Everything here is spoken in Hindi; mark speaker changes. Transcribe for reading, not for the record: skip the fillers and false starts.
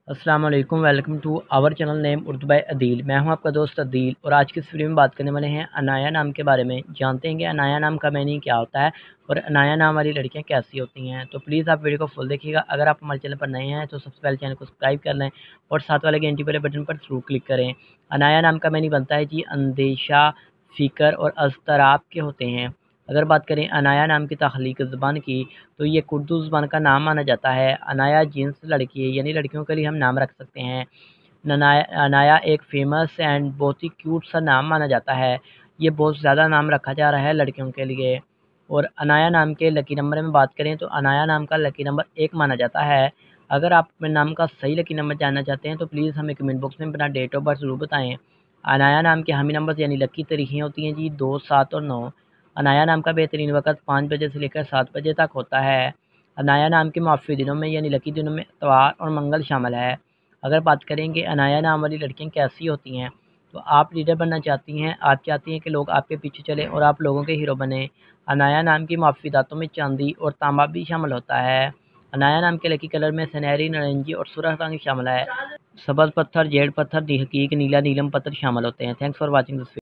Speaker 1: अस्सलाम वालेकुम, welcome to our channel name Urdu by Adeel. मैं हूं आपका दोस्त अदील और आज की इस वीडियो में बात करने वाले हैं अनाया नाम के बारे में। जानते हैं कि अनाया नाम का मीनिंग क्या होता है और अनाया नाम वाली लड़कियां कैसी होती हैं। तो प्लीज़ आप वीडियो को फुल देखिएगा। अगर आप हमारे चैनल पर नए हैं तो सबसे पहले चैनल को सब्सक्राइब कर लें और साथ वाले घंटी वाले बटन पर ज़रूर क्लिक करें। अनाया नाम का मीनिंग बनता है जी अंदेशा, फ़िक्र और अज़तराब के होते हैं। अगर बात करें अनाया नाम की तख्लीक ज़बान की तो ये कुर्दू ज़बान का नाम माना जाता है। अनाया जिन्स लड़की है, यानी लड़कियों के लिए हम नाम रख सकते हैं। अनाया एक फ़ेमस एंड बहुत ही क्यूट सा नाम माना जाता है। ये बहुत ज़्यादा नाम रखा जा रहा है लड़कियों के लिए। और अनाया नाम के लकी नंबर में बात करें तो अनाया नाम का लकी नंबर 1 माना जाता है। अगर आप अपने नाम का सही लकी नंबर जानना चाहते हैं तो प्लीज़ हमें कमेंट बॉक्स में अपना डेट ऑफ बर्थ ज़रूर बताएँ। अनाया नाम के हामी नंबर यानी लकी तारीखें होती हैं जी 2, 7 और 9। अनाया नाम का बेहतरीन वक़्त 5 बजे से लेकर 7 बजे तक होता है। अनाया नाम के मुआफ़ी दिनों में यानी लकी दिनों में इतवार और मंगल शामिल है। अगर बात करें कि अनाया नाम वाली लड़कियाँ कैसी होती हैं, तो आप लीडर बनना चाहती हैं, आप चाहती हैं कि लोग आपके पीछे चलें और आप लोगों के हीरो बनें। अनाया नाम की मुआफ़िदातों में चांदी और तांबा भी शामिल होता है। अनाया नाम के लकी कलर में सुनहरी, नारंगी और सुर्ख रंग शामिल है। सब्ज़ पत्थर, जेड पत्थर, हकीक, नीला, नीलम पत्थर शामिल होते हैं। Thanks for watching this.